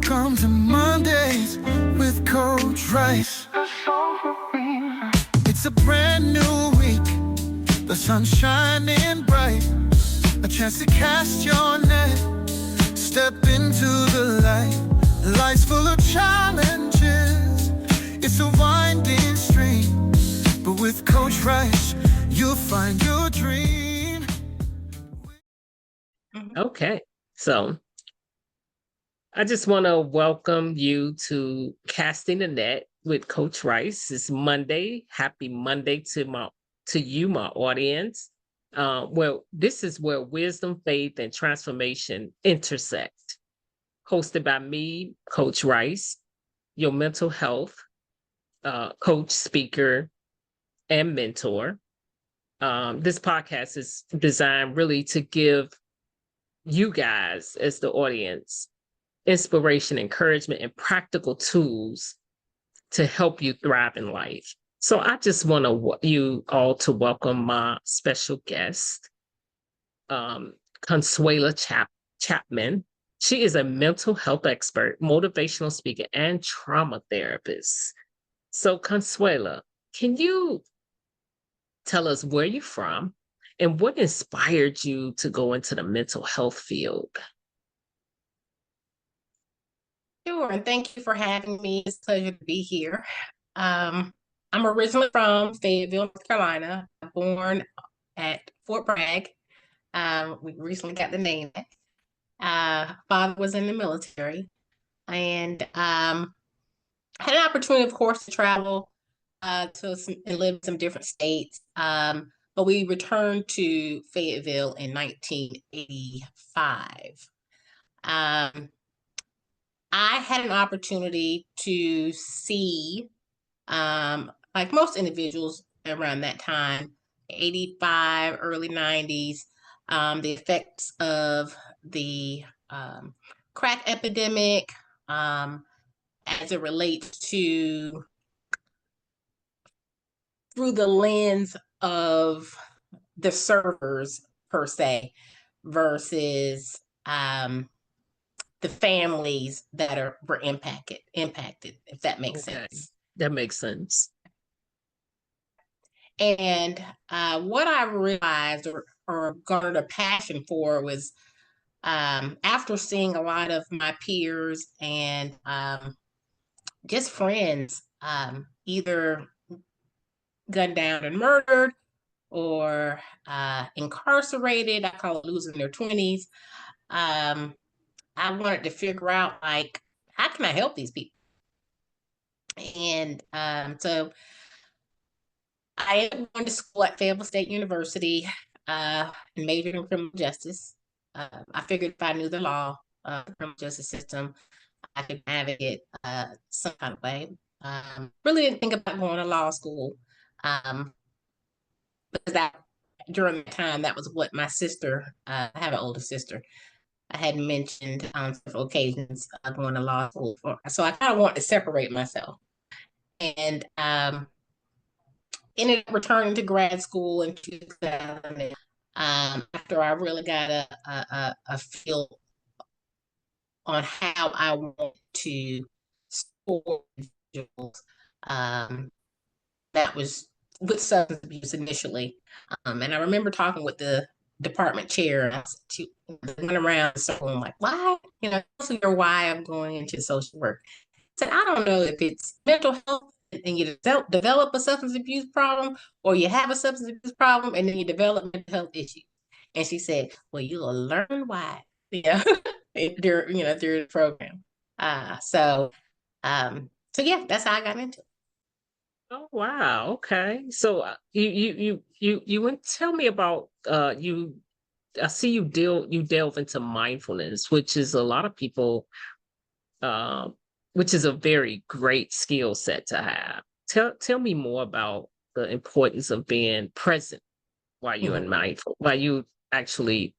Welcome to Mondays with Coach Rice. It's a brand new week, the sun's shining bright. A chance to cast your net, step into the light. Life's full of challenges, it's a winding stream. But with Coach Rice, you'll find your dream. Okay, so I just want to welcome you to Casting the Net with Coach Rice. It's Monday. Happy Monday to you, my audience. Well, this is where wisdom, faith, and transformation intersect. Hosted by me, Coach Rice, your mental health coach, speaker, and mentor. This podcast is designed really to give you guys, as the audience, inspiration, encouragement, and practical tools to help you thrive in life. So I just want you all to welcome my special guest, Consuela Chapman. She is a mental health expert, motivational speaker, and trauma therapist. So Consuela, can you tell us where you're from and what inspired you to go into the mental health field? Sure, and thank you for having me. It's a pleasure to be here. I'm originally from Fayetteville, North Carolina, born at Fort Bragg. We recently got the name back. Father was in the military, and had an opportunity, of course, to travel and live in some different states. But we returned to Fayetteville in 1985. I had an opportunity to see, like most individuals around that time, 85, early 90s, the effects of the crack epidemic as it relates to through the lens of the servers per se versus the families that were impacted, if that makes sense. That makes sense. And what I realized or garnered a passion for was after seeing a lot of my peers and just friends either gunned down and murdered or incarcerated, I call it losing their 20s. I wanted to figure out, like, how can I help these people? And so I ended up going to school at Fayetteville State University and majored in criminal justice. I figured if I knew the law, the criminal justice system, I could navigate some kind of way. Really didn't think about going to law school because during that time, that was what my sister, I have an older sister, I had mentioned on several occasions going to law school for. So I kind of wanted to separate myself. And ended up returning to grad school in 2000 after I really got a feel on how I want to support individuals. That was with substance abuse initially. And I remember talking with the department chair, and I said, went around the circle, I'm like, why? Also your why of going into social work. I said, I don't know if it's mental health and you develop a substance abuse problem, or you have a substance abuse problem and then you develop mental health issues. And she said, well, you'll learn why, during the program. So yeah, that's how I got into it. Oh, wow. Okay. So you went tell me about you. I see you delve into mindfulness, which is a lot of people, which is a very great skill set to have. Tell me more about the importance of being present while you're in mindful, while you actually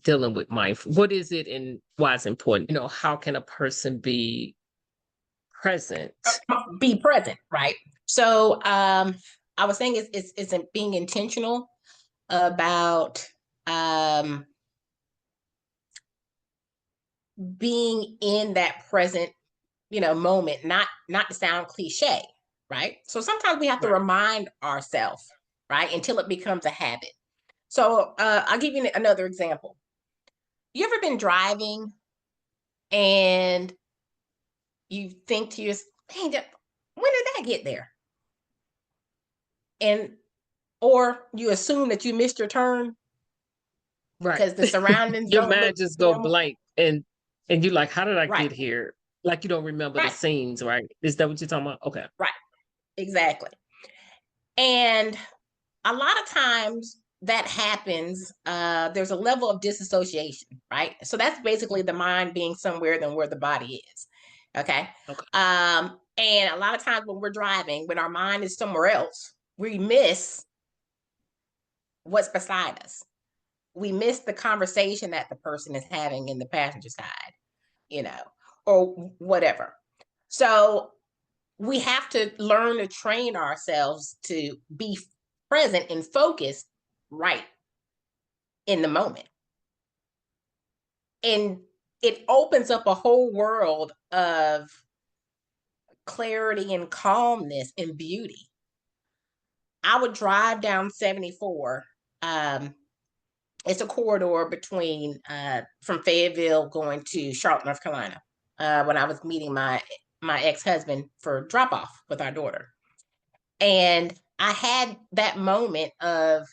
dealing with mindful. What is it and why it's important? How can a person be present? Be present, right? So I was saying it's being intentional about being in that present, moment, not to sound cliche, right? So sometimes we have to Right. remind ourselves, right, until it becomes a habit. So I'll give you another example. You ever been driving and you think to yourself, "Hey, when did that get there?" And or you assume that you missed your turn Right. because the surroundings Your don't look mind just go normal. blank, and you're like, how did I Right, get here? Like you don't remember the right, scenes, right? Is that what you're talking about? Okay. right, exactly. And a lot of times that happens, there's a level of disassociation, right? So that's basically the mind being somewhere than where the body is. Okay. Okay. And a lot of times when we're driving, when our mind is somewhere else, we miss what's beside us. We miss the conversation that the person is having in the passenger side, you know, or whatever. So we have to learn to train ourselves to be present and focused right in the moment. And it opens up a whole world of clarity and calmness and beauty. I would drive down 74. Um, it's a corridor between from Fayetteville going to Charlotte, North Carolina. When I was meeting my ex-husband for drop off with our daughter. And I had that moment of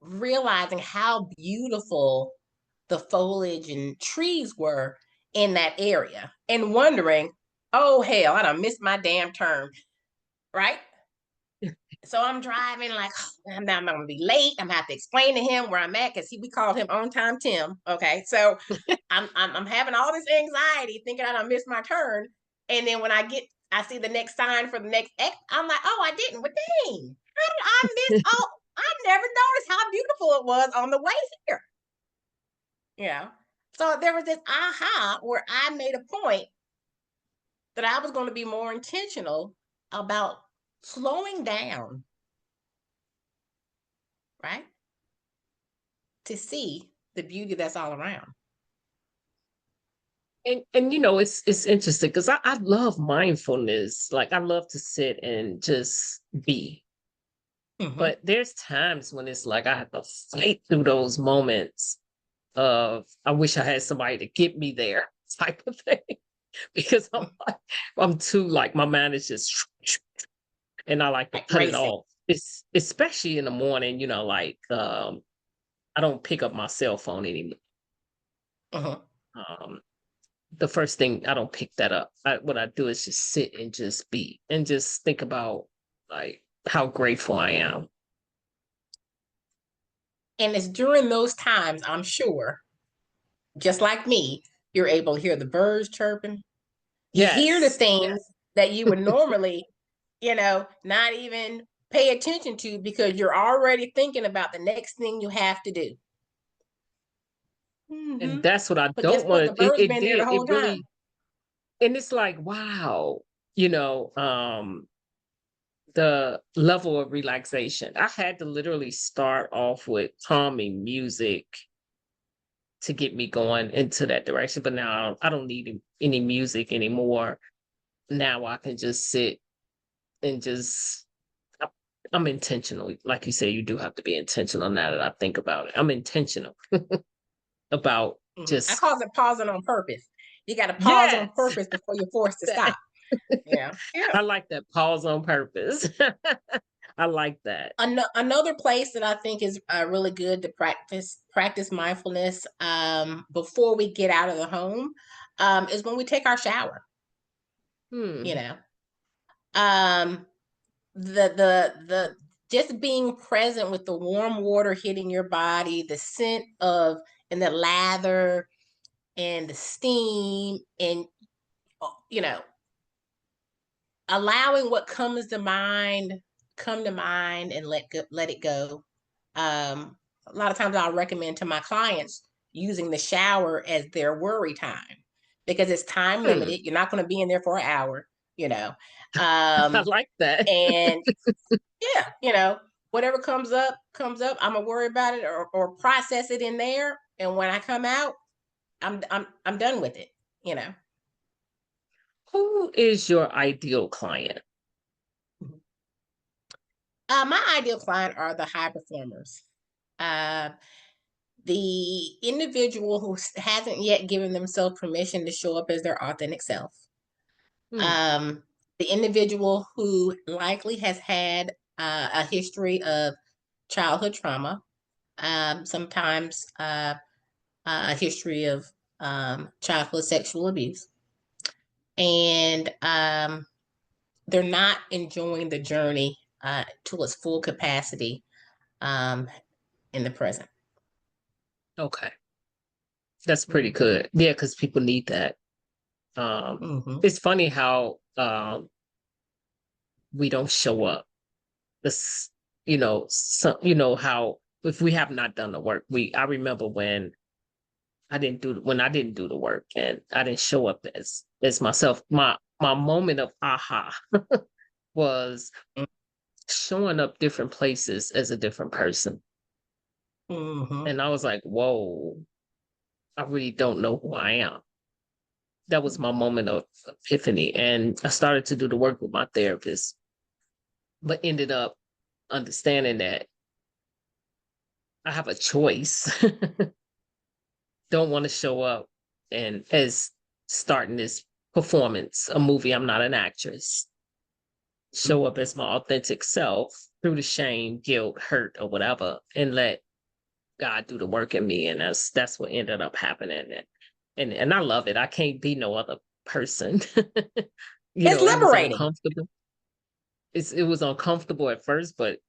realizing how beautiful the foliage and trees were in that area and wondering, oh hell, I done missed my damn turn, right? So I'm driving like, oh, I'm gonna be late. I'm gonna have to explain to him where I'm at because we called him on time Tim. Okay, so I'm having all this anxiety thinking I done missed my turn, and then when I see the next sign for the next X, I'm like, oh, I didn't. But dang, how did I miss? Oh, I never noticed how beautiful it was on the way here. Yeah. So there was this aha where I made a point that I was going to be more intentional about slowing down, right? To see the beauty that's all around. And it's interesting because I love mindfulness. Like I love to sit and just be. Mm-hmm. But there's times when it's like I have to fight through those moments of I wish I had somebody to get me there type of thing. Because I'm too like my mind is just and I like to cut it Racing. off. It's especially in the morning, like I don't pick up my cell phone anymore. Mm-hmm. Um the first thing I don't pick that up. What I do is just sit and just be and just think about like how grateful I am. And it's during those times, I'm sure, just like me, you're able to hear the birds chirping. You hear the Yes. things that you would normally, not even pay attention to because you're already thinking about the next thing you have to do. And Mm-hmm. that's what I But guess don't what? The want. It, birds it been there the did. It whole time. really, and it's like, wow, you know, um, the level of relaxation. I had to literally start off with calming music to get me going into that direction. But now I don't need any music anymore. Now I can just sit and just I- I'm intentional. Like you say, you do have to be intentional now that I think about it. I'm intentional about Mm-hmm. I just call it pausing on purpose. You got to pause on yes. purpose before you're forced to stop. Yeah. Yeah. I like that pause on purpose. I like that. Another place that I think is really good to practice mindfulness before we get out of the home is when we take our shower. You Hmm. know, um, the just being present with the warm water hitting your body, the scent of and the lather and the steam, and you know, allowing what comes to mind come to mind and let it go. A lot of times I'll recommend to my clients using the shower as their worry time because it's time Hmm. limited. You're not going to be in there for an hour, you know. I Um, like that. and yeah, whatever comes up, comes up. I'm gonna worry about it or process it in there. And when I come out, I'm done with it, you know. Who is your ideal client? My ideal client are the high performers. The individual who hasn't yet given themselves permission to show up as their authentic self. Hmm. The individual who likely has had a history of childhood trauma, sometimes a history of childhood sexual abuse, and they're not enjoying the journey to its full capacity in the present. Okay. That's pretty good. Yeah, because people need that. It's funny how we don't show up. This, how if we have not done the work, I remember when I didn't do the work and I didn't show up as myself. My moment of aha was showing up different places as a different person. And I was like, whoa, I really don't know who I am. That was my moment of epiphany. And I started to do the work with my therapist, but ended up understanding that I have a choice. Don't want to show up and as starting this performance, a movie. I'm not an actress. Show up as my authentic self through the shame, guilt, hurt, or whatever, and let God do the work in me. And that's what ended up happening. And I love it. I can't be no other person. It's It was liberating. uncomfortable. It was uncomfortable at first, but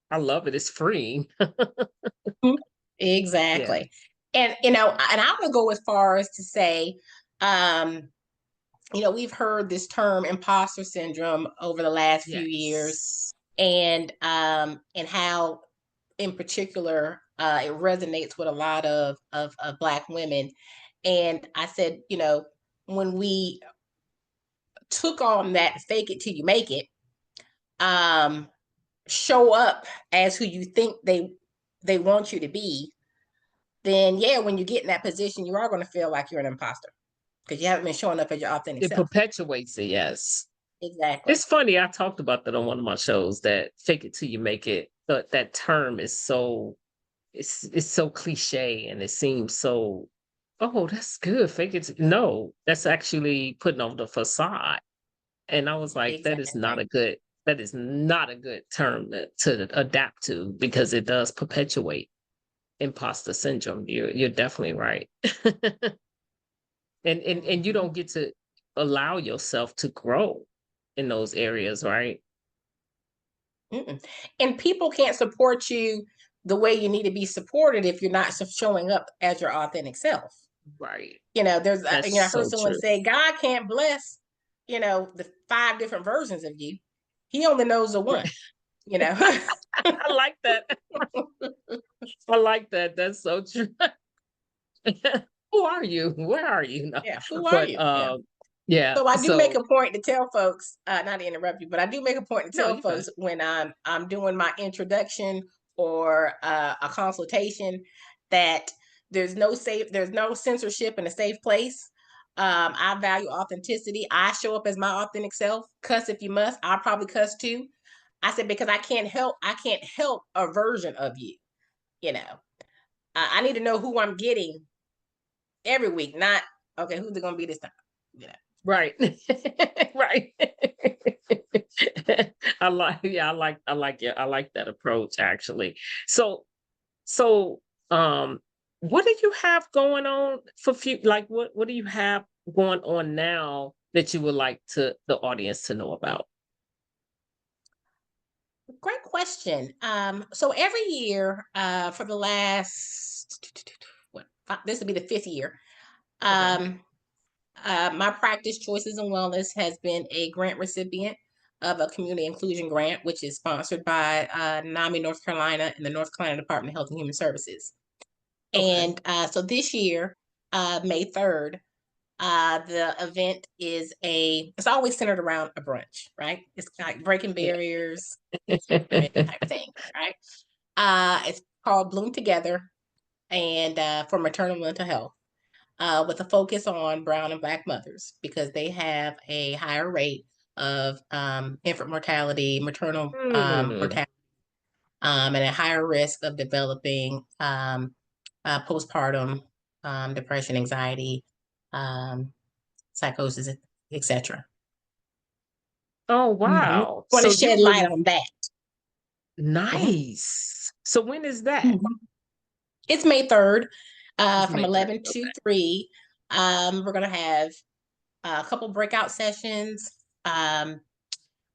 I love it. It's freeing. Exactly. Yeah. And I would go as far as to say, we've heard this term imposter syndrome over the last few years, Yes. and how in particular it resonates with a lot of Black women. And I said, when we took on that fake it till you make it, show up as who you think they want you to be, then yeah, when you get in that position, you are going to feel like you're an imposter because you haven't been showing up as your authentic It self. perpetuates it, yes. Exactly. It's funny. I talked about that on one of my shows, that fake it till you make it. But that term is it's so cliche, and it seems so, oh, that's good. Fake it. No, that's actually putting on the facade. And I was like, Exactly. that is not a good term to adapt to, because it does perpetuate imposter syndrome. You're definitely right. And you don't get to allow yourself to grow in those areas, right? Mm-mm. And people can't support you the way you need to be supported if you're not showing up as your authentic self. Right. There's That's I heard so someone true. say God can't bless the 5 different versions of you. He only knows the one. Right. I like that. I like that. That's so true. Who are you? Where are you? No. Yeah, who are But you? Yeah. yeah. So I do make So a point to tell folks, not to interrupt you, but I do make a point to no, tell you got it. folks when I'm doing my introduction or a consultation that there's no censorship in a safe place. I value authenticity. I show up as my authentic self. Cuss if you must. I'll probably cuss too. I said because I can't help a version of you. You know, I need to know who I'm getting every week. Not okay. Who's it gonna be this time? You know. Right. Right. I like that approach, actually. So what do you have going on for like what do you have going on now that you would like to the audience to know about? Great question. So every year, for the last this will be the 5th year. Okay. Um, my practice, Choices and Wellness, has been a grant recipient of a community inclusion grant, which is sponsored by NAMI, North Carolina, and the North Carolina Department of Health and Human Services. Okay. And so this year, May 3rd, the event it's always centered around a brunch, right? It's like breaking Yeah. barriers, experiment type thing, right? It's called Bloom Together, and for maternal mental health. with a focus on brown and Black mothers because they have a higher rate of infant mortality, maternal Hmm. mortality, and a higher risk of developing postpartum depression, anxiety, um, psychosis, etc. Oh, Mm-hmm. wow. Want to So shed you light really on that. Mm-hmm. nice. So when is that? Mm-hmm. It's May 3rd, It's from May 3rd. 11 to Okay. 3. We're going to have a couple breakout sessions. We're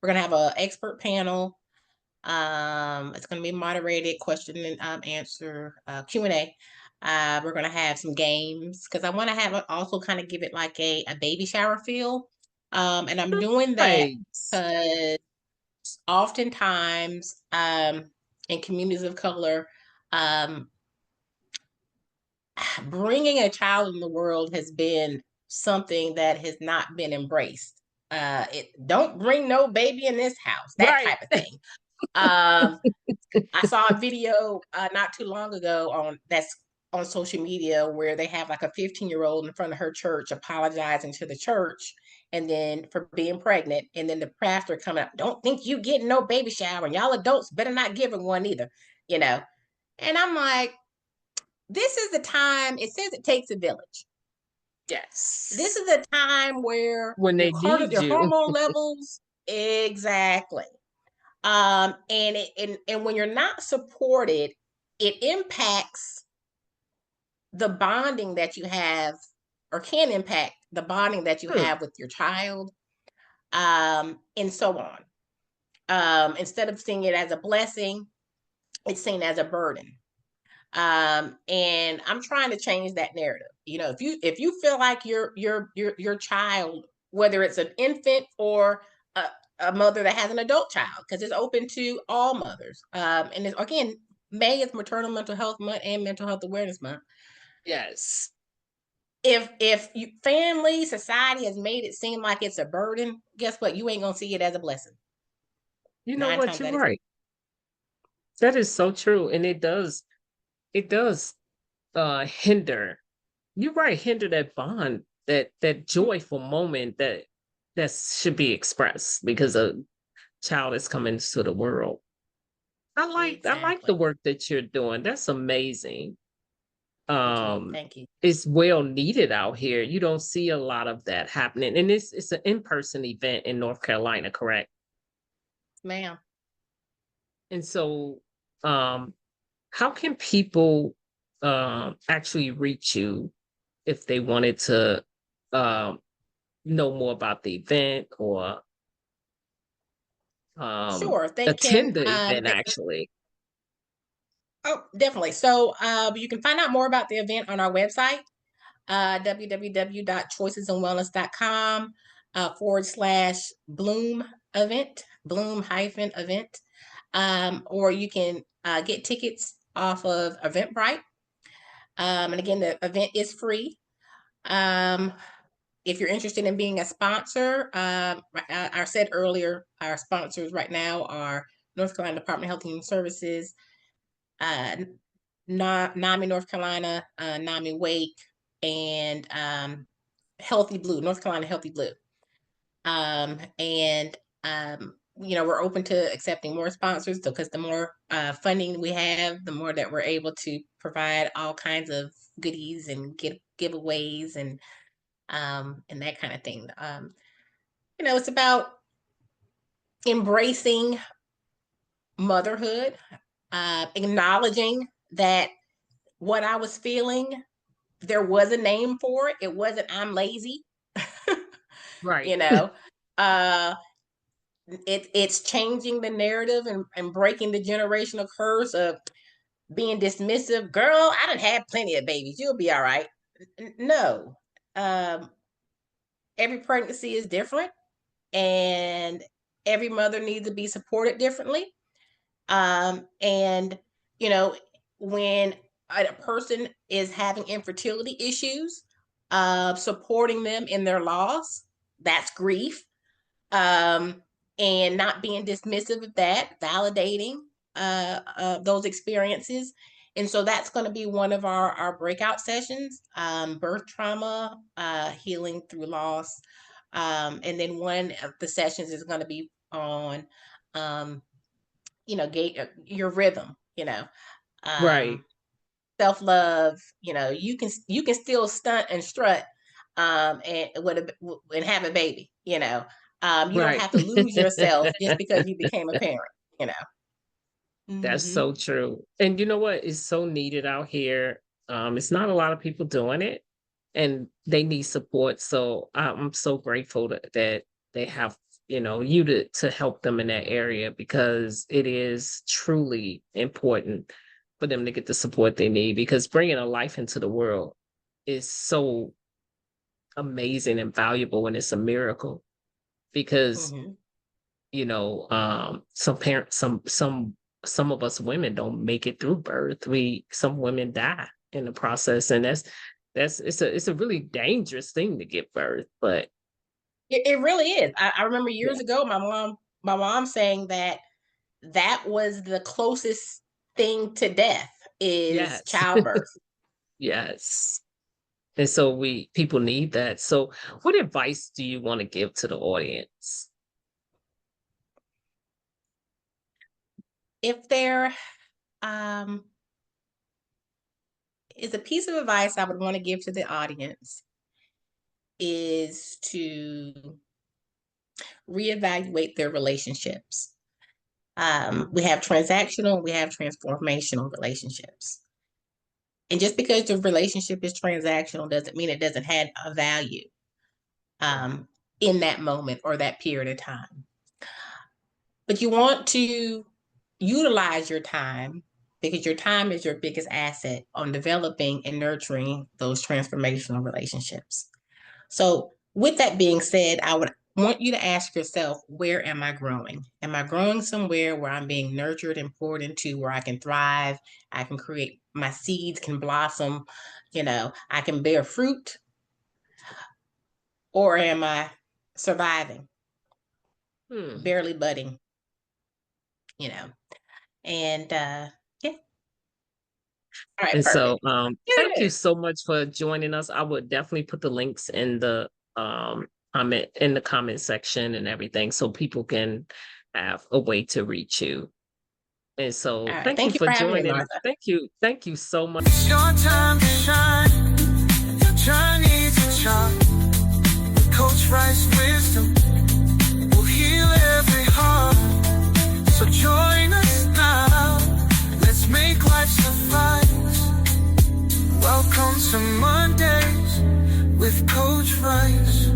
going to have an expert panel. It's going to be moderated question and answer Q&A. We're going to have some games because I want to have also kind of give it like a baby shower feel. And I'm doing that Nice. because oftentimes in communities of color, um, bringing a child in the world has been something that has not been embraced. It don't bring no baby in this house, that Right. type of thing. Um, I saw a video not too long ago that's on social media where they have like a 15-year-old in front of her church apologizing to the church and then for being pregnant, and then the pastor coming up, don't think you getting no baby shower, and y'all adults better not give her one either, you know. And I'm like, this is the time. It says it takes a village. This Yes. is a time where When they need your you. hormone levels exactly. And when you're not supported, it impacts the bonding that you have, or can impact the bonding that you Hmm. have with your child, and so on. Instead of seeing it as a blessing, it's seen as a burden. And I'm trying to change that narrative. You know, if you feel like your child, whether it's an infant or a, a mother that has an adult child, because it's open to all mothers. And it's, again, May is Maternal Mental Health Month and Mental Health Awareness Month. Yes. If you, family, society has made it seem like it's a burden, guess what? You ain't gonna see it as a blessing. You know Nine what? times You're out of 10. right. That is so true. And it does hinder. You're right, hinder that bond, that joyful moment that should be expressed because a child is coming to the world. I like the Exactly. work that you're doing. That's amazing. Thank you. Um, Thank you, it's well needed out here. You don't see a lot of that happening. And it's an in-person event in North Carolina, correct? ma'am. And so how can people actually reach you if they wanted to um know more about the event or Sure, they can. attend the event actually? Oh, definitely. So you can find out more about the event on our website, www.choicesandwellness.com /Bloom event, Bloom hyphen event. Or you can get tickets off of Eventbrite. And again, the event is free. Um, if you're interested in being a sponsor, I said earlier, our sponsors right now are North Carolina Department of Health and Human Services, uh, NAMI North Carolina, NAMI Wake, and Healthy Blue, North Carolina Healthy Blue. And you know, we're open to accepting more sponsors because the more funding we have, the more that we're able to provide all kinds of goodies and giveaways and that kind of thing. You know, it's about embracing motherhood, acknowledging that what I was feeling, there was a name for it. It wasn't I'm lazy. Right. You know, uh, it's changing the narrative and breaking the generational curse of being dismissive. Girl, I done had plenty of babies. You'll be all right. No, um, every pregnancy is different, and every mother needs to be supported differently. And you know, when a person is having infertility issues, supporting them in their loss, that's grief. Um, and not being dismissive of that, validating those experiences, And so that's going to be one of our breakout sessions, birth trauma, healing through loss. And then one of the sessions is going to be on, your rhythm, Right. self-love. You can still stunt and strut, and have a baby. You don't Right. have to lose yourself just because you became a parent. You know. That's Mm-hmm. so true. And you know what? It's so needed out here. It's not a lot of people doing it, and they need support. So I'm so grateful that they have, you to help them in that area, because it is truly important for them to get the support they need, because bringing a life into the world is so amazing and valuable, and it's a miracle, because Mm-hmm. some parents, some of us women don't make it through birth. Some women die in the process, and it's a really dangerous thing to give birth. But It really is. I remember yeah. years ago, my mom saying that was the closest thing to death is Yes. childbirth. Yes. And so people need that. So what advice do you want to give to the audience? If there is a piece of advice I would want to give to the audience, is to reevaluate their relationships. We have transactional, we have transformational relationships. And just because the relationship is transactional doesn't mean it doesn't have a value in that moment or that period of time. But you want to utilize your time, because your time is your biggest asset, on developing and nurturing those transformational relationships. So, with that being said, I would want you to ask yourself, where am I growing? Am I growing somewhere where I'm being nurtured and poured into, where I can thrive? I can create, my seeds can blossom, I can bear fruit? Or am I surviving, Hmm. barely budding, you know? And yeah. All right, And so, perfect. thank you Good. so much for joining us. I would definitely put the links in the comment section and everything, so people can have a way to reach you. And All so, right. thank you Thank you for for having me, joining us. Martha. Thank you so much. It's your time to shine, your journey to chart. Coach Rice wisdom will heal every heart. So join us now. Let's make life suffice. Welcome to Mondays with Coach Rice.